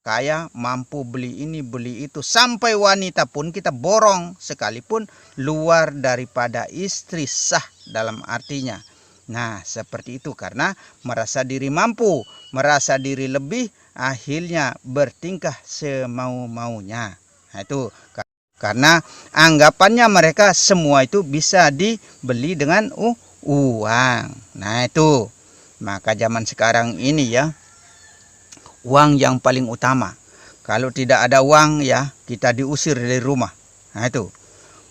kaya, mampu beli ini, beli itu. Sampai wanita pun kita borong sekalipun luar daripada istri sah dalam artinya. Nah, seperti itu karena merasa diri mampu, merasa diri lebih, akhirnya bertingkah semau-maunya. Nah, itu karena anggapannya mereka semua itu bisa dibeli dengan uang. Nah, itu. Maka zaman sekarang ini ya, uang yang paling utama. Kalau tidak ada uang ya, kita diusir dari rumah. Nah, itu.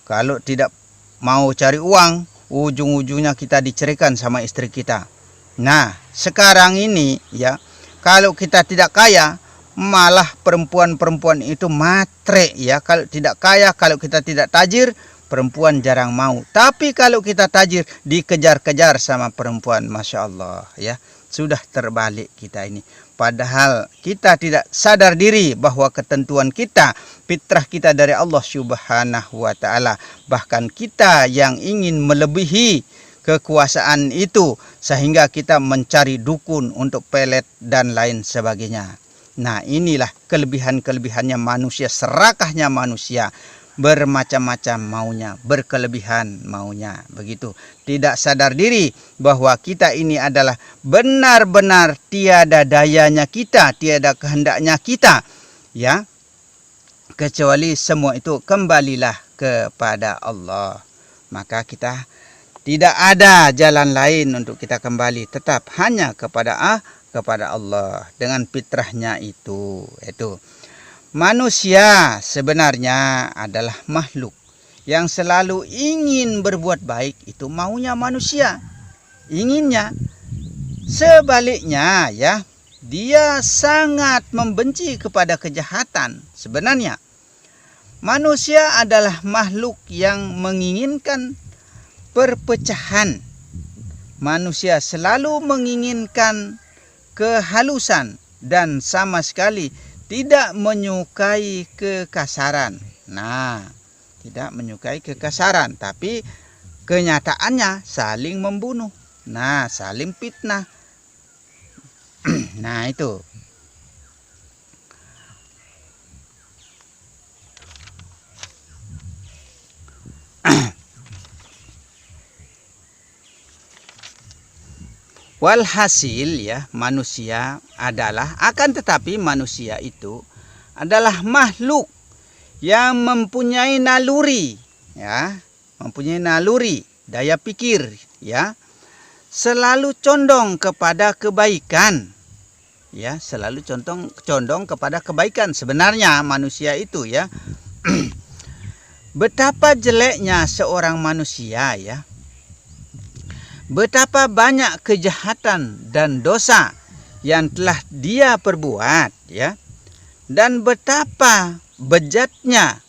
Kalau tidak mau cari uang, ujung-ujungnya kita diceraikan sama istri kita. Nah, sekarang ini ya, kalau kita tidak kaya, malah perempuan-perempuan itu matre ya. Kalau tidak kaya, kalau kita tidak tajir, perempuan jarang mau. Tapi kalau kita tajir, dikejar-kejar sama perempuan. Masya Allah ya. Sudah terbalik kita ini. Padahal kita tidak sadar diri bahwa ketentuan kita, fitrah kita dari Allah Subhanahu wa ta'ala. Bahkan kita yang ingin melebihi kekuasaan itu, sehingga kita mencari dukun untuk pelet dan lain sebagainya. Nah, inilah kelebihan-kelebihannya manusia, serakahnya manusia. Bermacam-macam maunya, berkelebihan maunya, begitu. Tidak sadar diri bahwa kita ini adalah benar-benar tiada dayanya kita, tiada kehendaknya kita, ya. Kecuali semua itu kembalilah kepada Allah. Maka kita tidak ada jalan lain untuk kita kembali, tetap hanya kepada Allah dengan fitrahnya itu. Manusia sebenarnya adalah makhluk yang selalu ingin berbuat baik, itu maunya manusia, inginnya. Sebaliknya ya, dia sangat membenci kepada kejahatan. Sebenarnya manusia adalah makhluk yang menginginkan perpecahan. Manusia selalu menginginkan kehalusan dan sama sekali tidak menyukai kekasaran. Nah, tidak menyukai kekasaran, tapi kenyataannya saling membunuh. Nah, saling fitnah. Nah, itu. Walhasil ya, manusia adalah, akan tetapi manusia itu adalah makhluk yang mempunyai naluri ya, mempunyai naluri, daya pikir ya, selalu condong kepada kebaikan ya, selalu condong kepada kebaikan. Sebenarnya manusia itu ya, betapa jeleknya seorang manusia ya, betapa banyak kejahatan dan dosa yang telah dia perbuat ya, dan betapa bejatnya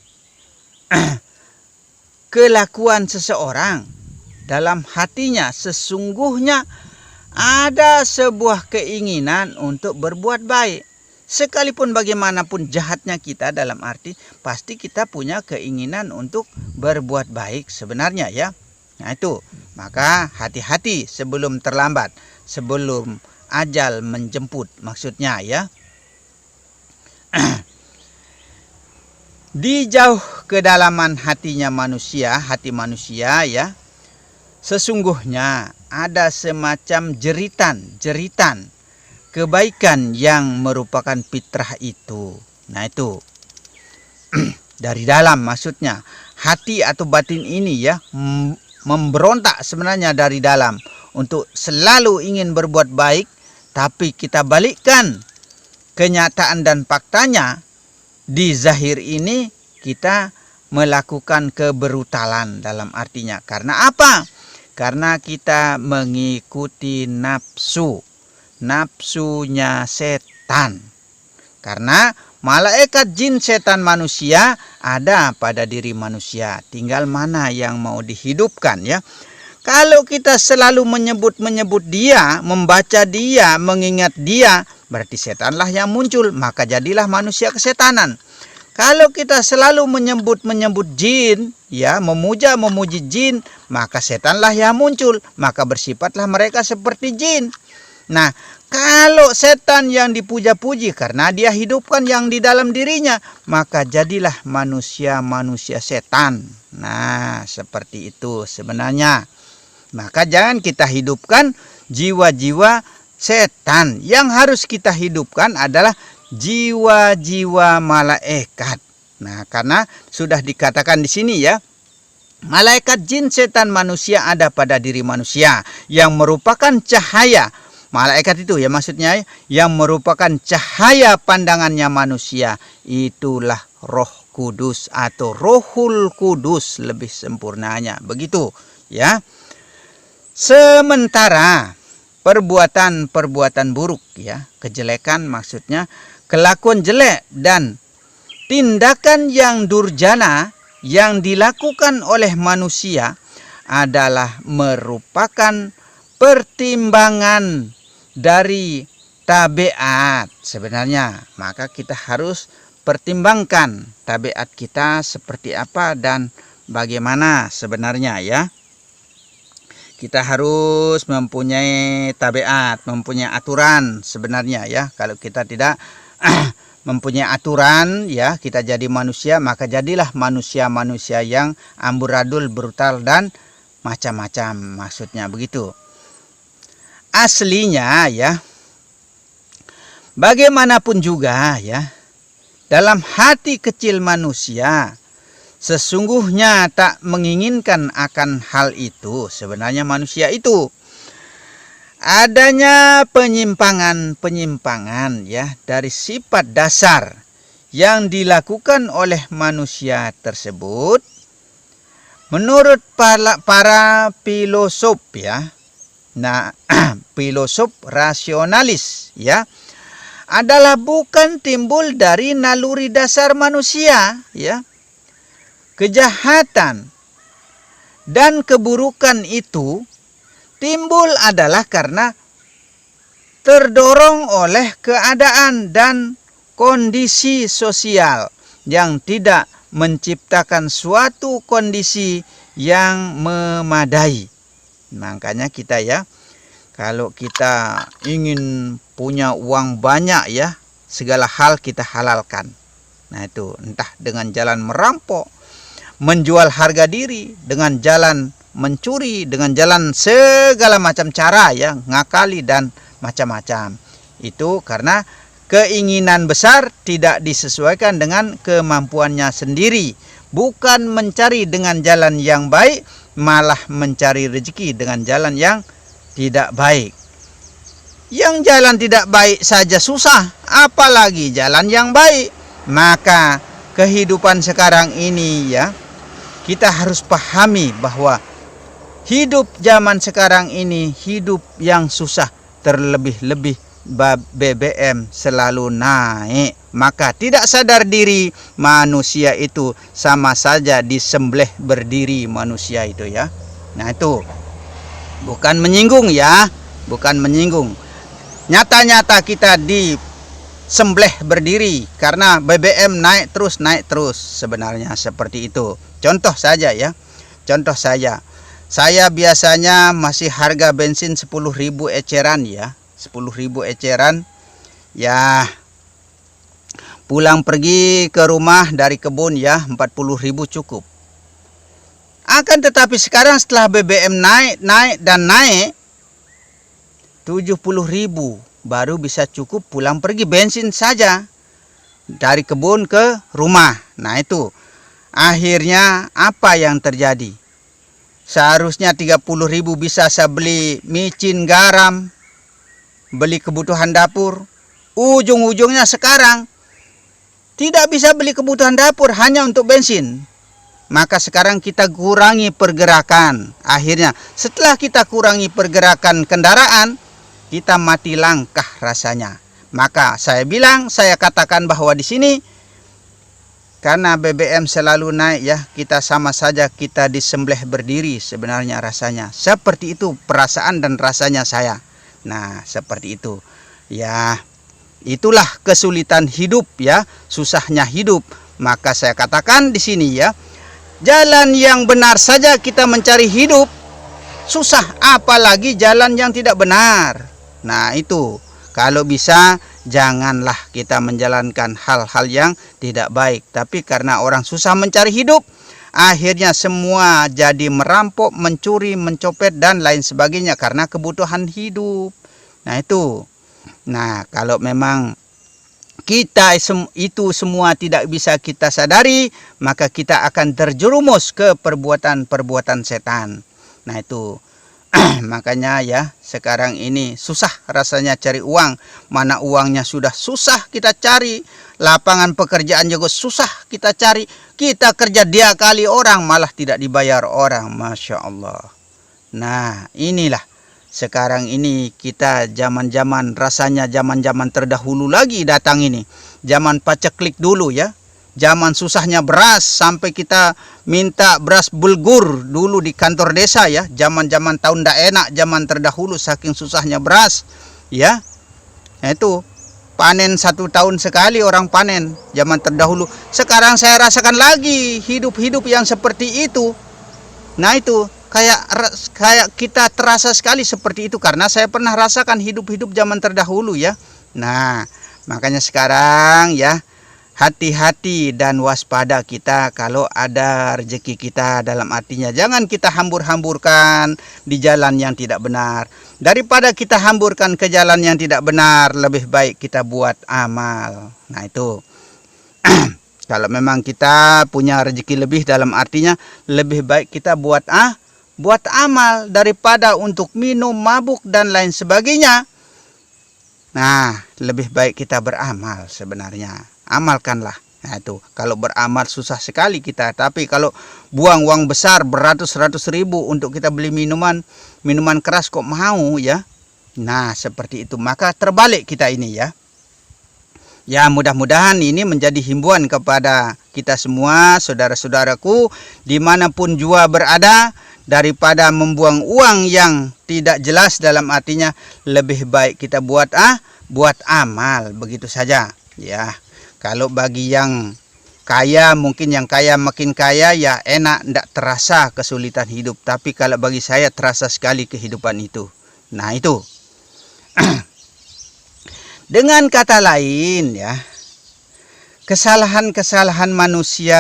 kelakuan seseorang. Dalam hatinya sesungguhnya ada sebuah keinginan untuk berbuat baik. Sekalipun bagaimanapun jahatnya kita, dalam arti pasti kita punya keinginan untuk berbuat baik sebenarnya ya. Nah, itu. Maka hati-hati sebelum terlambat, sebelum ajal menjemput, maksudnya ya. Di jauh kedalaman hatinya manusia, hati manusia ya, sesungguhnya ada semacam jeritan kebaikan yang merupakan fitrah itu. Nah, itu. Dari dalam, maksudnya hati atau batin ini ya, memberontak sebenarnya dari dalam untuk selalu ingin berbuat baik, tapi kita balikkan kenyataan dan faktanya. Di zahir ini kita melakukan kebrutalan dalam artinya. Karena apa? Karena kita mengikuti nafsunya setan. Karena malaikat, jin, setan, manusia ada pada diri manusia. Tinggal mana yang mau dihidupkan ya. Kalau kita selalu menyebut dia, membaca dia, mengingat dia, berarti setanlah yang muncul. Maka jadilah manusia kesetanan. Kalau kita selalu menyebut jin, ya, memuji jin, maka setanlah yang muncul. Maka bersifatlah mereka seperti jin. Nah, kalau setan yang dipuja-puji karena dia hidupkan yang di dalam dirinya, maka jadilah manusia-manusia setan. Nah, seperti itu sebenarnya. Maka jangan kita hidupkan jiwa-jiwa setan. Yang harus kita hidupkan adalah jiwa-jiwa malaikat. Nah, karena sudah dikatakan di sini ya, malaikat, jin, setan, manusia ada pada diri manusia yang merupakan cahaya. Malaikat itu ya maksudnya yang merupakan cahaya pandangannya manusia. Itulah Roh Kudus atau Rohul Kudus lebih sempurnanya. Begitu ya. Sementara perbuatan-perbuatan buruk ya, kejelekan maksudnya, kelakuan jelek dan tindakan yang durjana yang dilakukan oleh manusia adalah merupakan pertimbangan dari tabiat sebenarnya. Maka kita harus pertimbangkan tabiat kita seperti apa dan bagaimana sebenarnya ya. Kita harus mempunyai tabiat, mempunyai aturan sebenarnya ya. Kalau kita tidak mempunyai aturan ya, kita jadi manusia, maka jadilah manusia-manusia yang amburadul, brutal dan macam-macam, maksudnya begitu. Aslinya ya, bagaimanapun juga ya, dalam hati kecil manusia sesungguhnya tak menginginkan akan hal itu. Sebenarnya manusia itu adanya penyimpangan-penyimpangan ya dari sifat dasar yang dilakukan oleh manusia tersebut. Menurut para filosof ya, nah filosof rasionalis ya, adalah bukan timbul dari naluri dasar manusia ya. Kejahatan dan keburukan itu timbul adalah karena terdorong oleh keadaan dan kondisi sosial yang tidak menciptakan suatu kondisi yang memadai. Makanya kita ya, kalau kita ingin punya uang banyak ya, segala hal kita halalkan. Nah itu entah dengan jalan merampok, menjual harga diri, dengan jalan mencuri, dengan jalan segala macam cara ya, ngakali dan macam-macam. Itu karena keinginan besar tidak disesuaikan dengan kemampuannya sendiri. Bukan mencari dengan jalan yang baik, malah mencari rezeki dengan jalan yang tidak baik. Yang jalan tidak baik saja susah, apalagi jalan yang baik. Maka kehidupan sekarang ini ya, kita harus pahami bahwa hidup zaman sekarang ini hidup yang susah, terlebih-lebih BBM selalu naik. Maka tidak sadar diri manusia itu sama saja disembelih berdiri manusia itu ya. Nah itu bukan menyinggung ya, bukan menyinggung. Nyata-nyata kita disembelih berdiri karena BBM naik terus sebenarnya seperti itu. Contoh saja ya, contoh saja. Saya biasanya masih harga bensin 10.000 eceran ya, 10.000 eceran. Ya, pulang pergi ke rumah dari kebun ya 40.000 cukup. Akan tetapi sekarang setelah BBM naik 70.000 baru bisa cukup pulang pergi bensin saja dari kebun ke rumah. Nah itu akhirnya apa yang terjadi? Seharusnya 30.000 bisa saya beli micin garam, beli kebutuhan dapur. Ujung-ujungnya sekarang tidak bisa beli kebutuhan dapur, hanya untuk bensin. Maka sekarang kita kurangi pergerakan. Akhirnya setelah kita kurangi pergerakan kendaraan, kita mati langkah rasanya. Maka saya katakan bahwa di sini karena BBM selalu naik ya, kita sama saja kita disembelih berdiri sebenarnya rasanya. Seperti itu perasaan dan rasanya saya. Nah, seperti itu. Ya, itulah kesulitan hidup ya, susahnya hidup. Maka saya katakan di sini ya, jalan yang benar saja kita mencari hidup susah, apalagi jalan yang tidak benar. Nah itu, kalau bisa janganlah kita menjalankan hal-hal yang tidak baik. Tapi karena orang susah mencari hidup, akhirnya semua jadi merampok, mencuri, mencopet dan lain sebagainya karena kebutuhan hidup. Nah itu. Nah kalau memang kita itu semua tidak bisa kita sadari, maka kita akan terjerumus ke perbuatan-perbuatan setan. Nah itu. Makanya ya, sekarang ini susah rasanya cari uang. Mana uangnya sudah susah kita cari. Lapangan pekerjaan juga susah kita cari. Kita kerja dia kali orang, malah tidak dibayar orang. Masya Allah. Nah inilah, sekarang ini kita zaman-zaman, rasanya zaman-zaman terdahulu lagi datang ini. Zaman paceklik dulu ya. Zaman susahnya beras, sampai kita minta beras bulgur dulu di kantor desa ya. Zaman-zaman tahun ndak enak, zaman terdahulu saking susahnya beras ya. Nah itu panen 1 tahun sekali orang panen zaman terdahulu. Sekarang saya rasakan lagi hidup-hidup yang seperti itu. Nah itu kayak kita terasa sekali seperti itu karena saya pernah rasakan hidup-hidup zaman terdahulu ya. Nah makanya sekarang ya, hati-hati dan waspada kita kalau ada rezeki kita, dalam artinya jangan kita hambur-hamburkan di jalan yang tidak benar. Daripada kita hamburkan ke jalan yang tidak benar, lebih baik kita buat amal. Nah itu. Kalau memang kita punya rezeki lebih, dalam artinya lebih baik kita buat amal daripada untuk minum, mabuk dan lain sebagainya. Nah, lebih baik kita beramal sebenarnya. Amalkanlah. Nah itu, kalau beramal susah sekali kita. Tapi kalau buang uang besar beratus-ratus ribu untuk kita beli minuman keras kok mau ya. Nah seperti itu, maka terbalik kita ini ya. Ya mudah-mudahan ini menjadi himbauan kepada kita semua, saudara-saudaraku, dimanapun jua berada, daripada membuang uang yang tidak jelas, dalam artinya lebih baik kita buat amal, begitu saja ya. Kalau bagi yang kaya, mungkin yang kaya makin kaya ya enak, tidak terasa kesulitan hidup. Tapi kalau bagi saya terasa sekali kehidupan itu. Nah itu. Dengan kata lain ya, kesalahan-kesalahan manusia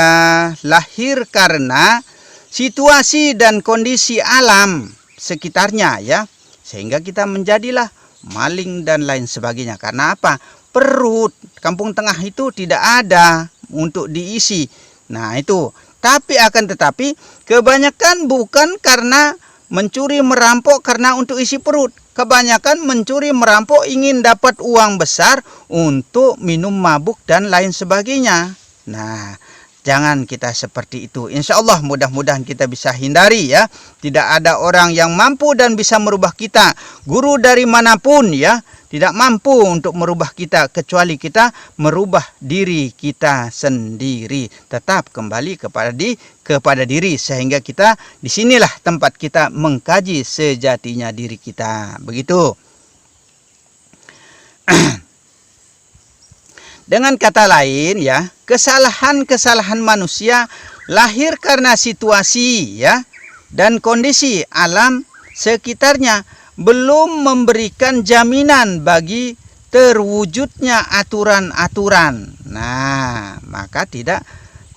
lahir karena situasi dan kondisi alam sekitarnya ya. Sehingga kita menjadilah maling dan lain sebagainya. Karena apa? Perut kampung tengah itu tidak ada untuk diisi. Nah itu. Tapi akan tetapi kebanyakan bukan karena mencuri merampok karena untuk isi perut. Kebanyakan mencuri merampok ingin dapat uang besar untuk minum mabuk dan lain sebagainya. Nah jangan kita seperti itu. Insya Allah mudah-mudahan kita bisa hindari ya. Tidak ada orang yang mampu dan bisa merubah kita. Guru dari manapun ya, tidak mampu untuk merubah kita kecuali kita merubah diri kita sendiri. Tetap kembali kepada diri, sehingga kita disinilah tempat kita mengkaji sejatinya diri kita. Begitu. Dengan kata lain ya, kesalahan-kesalahan manusia lahir karena situasi ya dan kondisi alam sekitarnya belum memberikan jaminan bagi terwujudnya aturan-aturan. Nah, maka tidak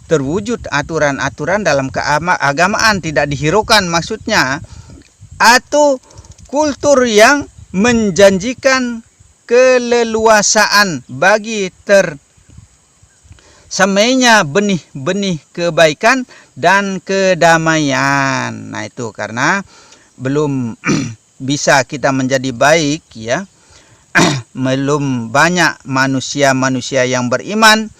terwujud aturan-aturan dalam keagamaan, tidak dihiraukan maksudnya, atau kultur yang menjanjikan keleluasaan bagi tersemainya benih-benih kebaikan dan kedamaian. Nah itu karena belum bisa kita menjadi baik ya, belum banyak manusia-manusia yang beriman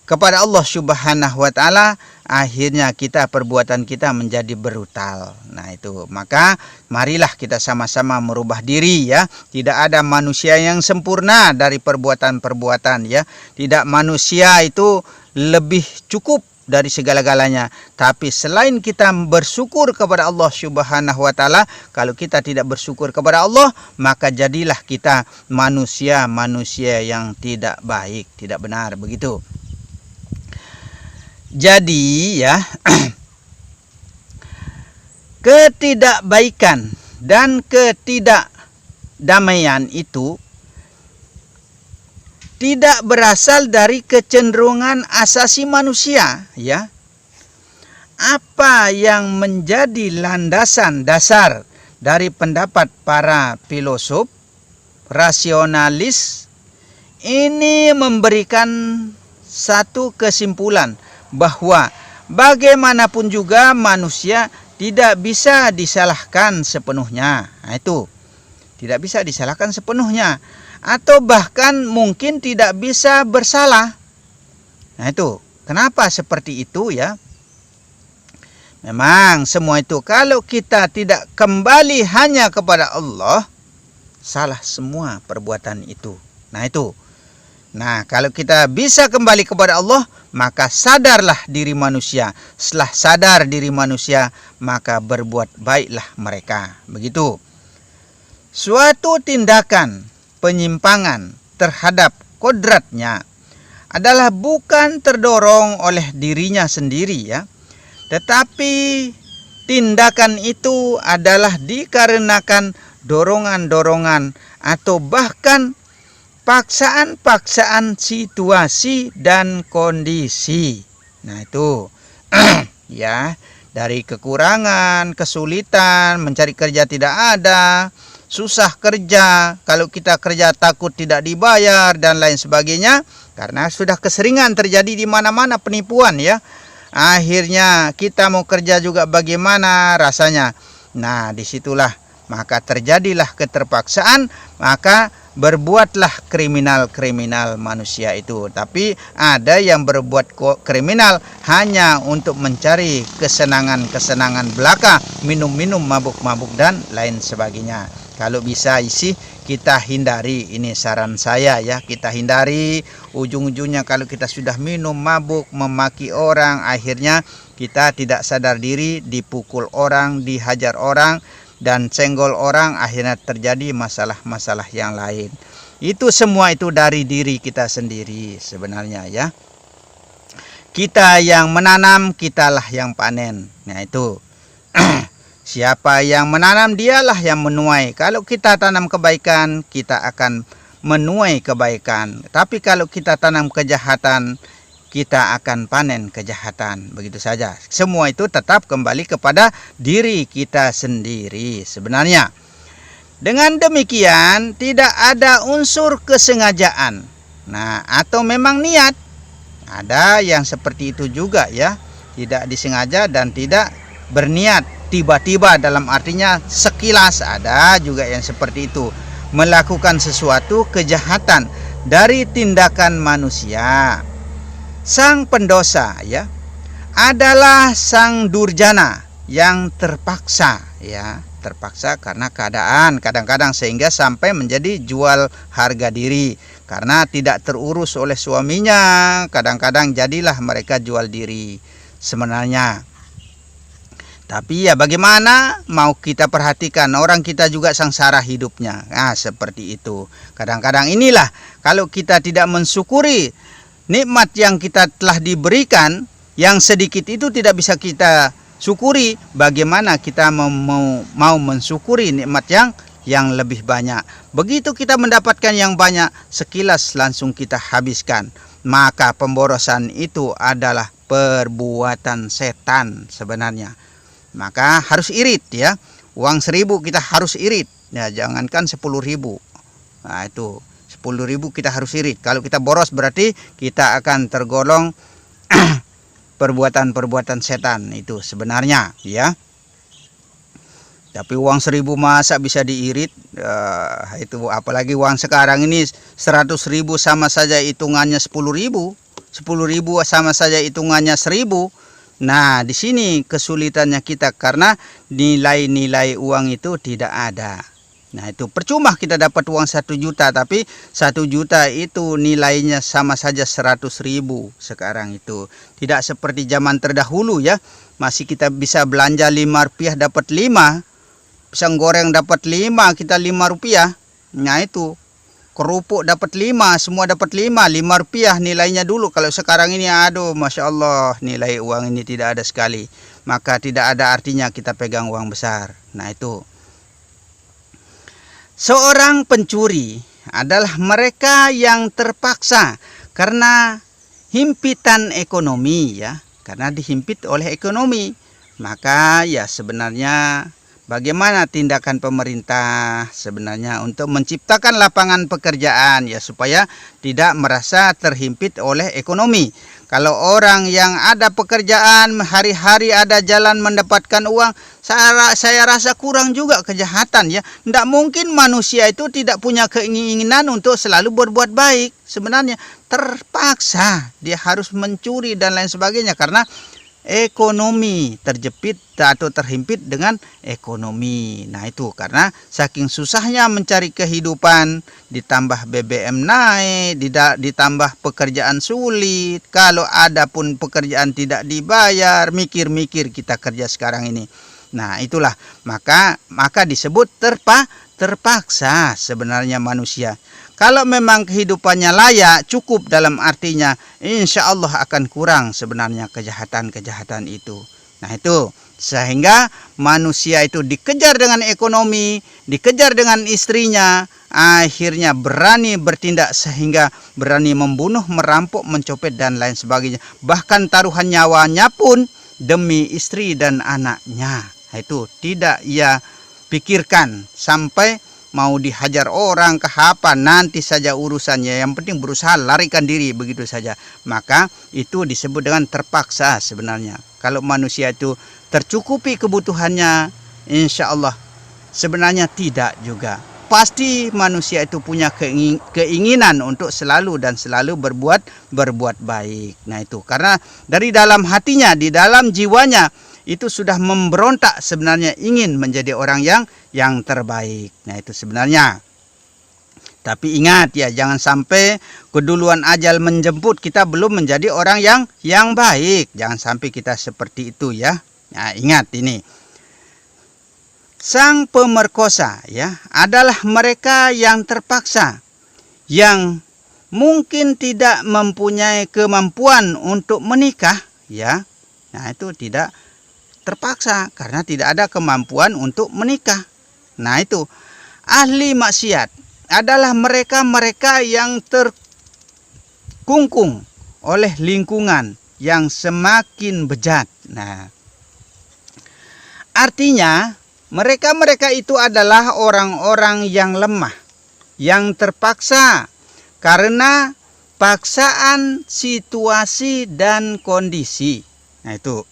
kepada Allah Subhanahu wa taala, akhirnya perbuatan kita menjadi brutal. Nah itu, maka marilah kita sama-sama merubah diri ya. Tidak ada manusia yang sempurna dari perbuatan-perbuatan ya. Tidak manusia itu lebih cukup dari segala-galanya. Tapi selain kita bersyukur kepada Allah Subhanahu wa taala, kalau kita tidak bersyukur kepada Allah, maka jadilah kita manusia-manusia yang tidak baik, tidak benar, begitu. Jadi ya, ketidakbaikan dan ketidakbenaran ketidakdamaian itu tidak berasal dari kecenderungan asasi manusia, ya. Apa yang menjadi landasan dasar dari pendapat para filosof rasionalis ini memberikan satu kesimpulan bahwa bagaimanapun juga manusia tidak bisa disalahkan sepenuhnya. Nah, itu tidak bisa disalahkan sepenuhnya, atau bahkan mungkin tidak bisa bersalah. Nah, itu kenapa seperti itu, ya? Memang semua itu kalau kita tidak kembali hanya kepada Allah, salah semua perbuatan itu. Nah, itu. Nah, kalau kita bisa kembali kepada Allah, maka sadarlah diri manusia. Setelah sadar diri manusia, maka berbuat baiklah mereka. Begitu. Suatu tindakan penyimpangan terhadap kodratnya adalah bukan terdorong oleh dirinya sendiri, ya. Tetapi tindakan itu adalah dikarenakan dorongan-dorongan atau bahkan paksaan-paksaan situasi dan kondisi. Nah, itu ya, dari kekurangan, kesulitan, mencari kerja tidak ada, susah kerja, kalau kita kerja takut tidak dibayar dan lain sebagainya, karena sudah keseringan terjadi di mana-mana penipuan, ya. Akhirnya kita mau kerja juga bagaimana rasanya. Nah, disitulah maka terjadilah keterpaksaan, maka berbuatlah kriminal-kriminal manusia itu. Tapi ada yang berbuat kriminal hanya untuk mencari kesenangan-kesenangan belaka, minum-minum, mabuk-mabuk dan lain sebagainya. Kalau bisa isi kita hindari, ini saran saya, ya, kita hindari. Ujung-ujungnya kalau kita sudah minum, mabuk, memaki orang, akhirnya kita tidak sadar diri, dipukul orang, dihajar orang, dan senggol orang, akhirnya terjadi masalah-masalah yang lain. Itu semua itu dari diri kita sendiri sebenarnya, ya. Kita yang menanam, kitalah yang panen. Nah, itu. Siapa yang menanam, dialah yang menuai. Kalau kita tanam kebaikan, kita akan menuai kebaikan. Tapi kalau kita tanam kejahatan, kita akan panen kejahatan. Begitu saja. Semua itu tetap kembali kepada diri kita sendiri sebenarnya. Dengan demikian, tidak ada unsur kesengajaan. Nah, atau memang niat. Ada yang seperti itu juga, ya. Tidak disengaja dan tidak berniat. Tiba-tiba, dalam artinya sekilas, ada juga yang seperti itu. Melakukan sesuatu kejahatan dari tindakan manusia. Sang pendosa, ya, adalah sang durjana yang terpaksa, ya, terpaksa karena keadaan kadang-kadang, sehingga sampai menjadi jual harga diri karena tidak terurus oleh suaminya. Kadang-kadang jadilah mereka jual diri sebenarnya. Tapi ya bagaimana, mau kita perhatikan, orang kita juga sengsara hidupnya. Nah, seperti itu. Kadang-kadang inilah, kalau kita tidak mensyukuri nikmat yang kita telah diberikan, yang sedikit itu tidak bisa kita syukuri, bagaimana kita mau mensyukuri nikmat yang lebih banyak. Begitu kita mendapatkan yang banyak, sekilas langsung kita habiskan. Maka pemborosan itu adalah perbuatan setan sebenarnya. Maka harus irit, ya. Uang 1.000 kita harus irit, ya, jangankan 10.000. Nah, itu 10.000 kita harus irit. Kalau kita boros berarti kita akan tergolong perbuatan-perbuatan setan itu sebenarnya, ya. Tapi uang 1.000 masa bisa diirit? Itu apalagi uang sekarang ini 100.000 sama saja hitungannya 10.000. 10.000 sama saja hitungannya 1.000. Nah, di sini kesulitannya kita karena nilai-nilai uang itu tidak ada. Nah, itu percuma kita dapat uang 1 juta, tapi 1 juta itu nilainya sama saja 100.000 sekarang itu. Tidak seperti zaman terdahulu, ya. Masih kita bisa belanja 5 rupiah dapat 5. Pisang goreng dapat 5, kita 5 rupiah. Nah, itu. Kerupuk dapat 5, semua dapat 5 rupiah nilainya dulu. Kalau sekarang ini, aduh, Masya Allah, nilai uang ini tidak ada sekali. Maka tidak ada artinya kita pegang uang besar. Nah, itu. Seorang pencuri adalah mereka yang terpaksa karena himpitan ekonomi, ya, karena dihimpit oleh ekonomi. Maka ya sebenarnya bagaimana tindakan pemerintah sebenarnya untuk menciptakan lapangan pekerjaan, ya, supaya tidak merasa terhimpit oleh ekonomi. Kalau orang yang ada pekerjaan, hari-hari ada jalan mendapatkan uang, saya rasa kurang juga kejahatan, ya. Tidak mungkin manusia itu tidak punya keinginan untuk selalu berbuat baik. Sebenarnya terpaksa dia harus mencuri dan lain sebagainya karena ekonomi, terjepit atau terhimpit dengan ekonomi. Nah itu karena saking susahnya mencari kehidupan, ditambah BBM naik, ditambah pekerjaan sulit. Kalau ada pun pekerjaan tidak dibayar, mikir-mikir kita kerja sekarang ini. Nah itulah maka disebut terpaksa sebenarnya manusia. Kalau memang kehidupannya layak, cukup dalam artinya, insya Allah akan kurang sebenarnya kejahatan-kejahatan itu. Nah itu, sehingga manusia itu dikejar dengan ekonomi, dikejar dengan istrinya, akhirnya berani bertindak sehingga berani membunuh, merampok, mencopet dan lain sebagainya. Bahkan taruhan nyawanya pun demi istri dan anaknya. Nah, itu tidak ia pikirkan sampai mau dihajar orang ke apa, nanti saja urusannya. Yang penting berusaha larikan diri begitu saja. Maka itu disebut dengan terpaksa sebenarnya. Kalau manusia itu tercukupi kebutuhannya, insya Allah sebenarnya tidak juga. Pasti manusia itu punya keinginan untuk selalu dan selalu berbuat baik. Nah itu karena dari dalam hatinya, di dalam jiwanya itu sudah memberontak sebenarnya ingin menjadi orang yang terbaik. Nah itu sebenarnya. Tapi ingat ya, jangan sampai keduluan ajal menjemput kita belum menjadi orang yang baik. Jangan sampai kita seperti itu ya. Nah ingat ini. Sang pemerkosa ya adalah mereka yang terpaksa, yang mungkin tidak mempunyai kemampuan untuk menikah ya. Nah itu tidak terpaksa karena tidak ada kemampuan untuk menikah. Nah itu ahli maksiat adalah mereka-mereka yang terkungkung oleh lingkungan yang semakin bejat. Nah artinya mereka-mereka itu adalah orang-orang yang lemah, yang terpaksa karena paksaan situasi dan kondisi. Nah itu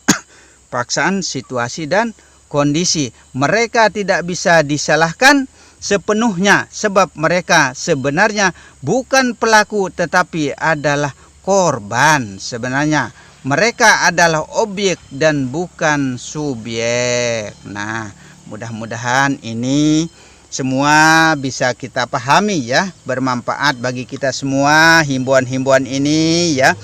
paksaan situasi dan kondisi. Mereka tidak bisa disalahkan sepenuhnya sebab mereka sebenarnya bukan pelaku tetapi adalah korban sebenarnya. Mereka adalah objek dan bukan subjek. Nah, mudah-mudahan ini semua bisa kita pahami ya, bermanfaat bagi kita semua himbauan-himbauan ini ya.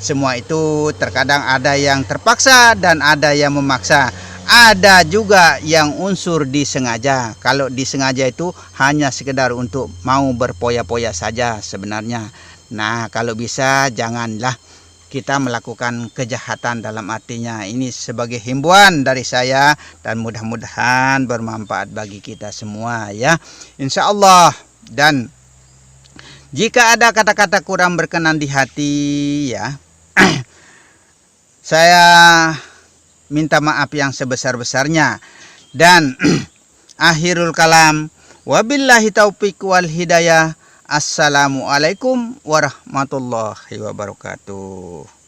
Semua itu terkadang ada yang terpaksa dan ada yang memaksa. Ada juga yang unsur disengaja. Kalau disengaja itu hanya sekedar untuk mau berpoya-poya saja sebenarnya. Nah kalau bisa janganlah kita melakukan kejahatan dalam artinya. Ini sebagai himbauan dari saya dan mudah-mudahan bermanfaat bagi kita semua ya. Insya Allah. Dan jika ada kata-kata kurang berkenan di hati ya, saya minta maaf yang sebesar-besarnya. Dan akhirul kalam, wabillahi taufiq wal hidayah. Assalamualaikum warahmatullahi wabarakatuh.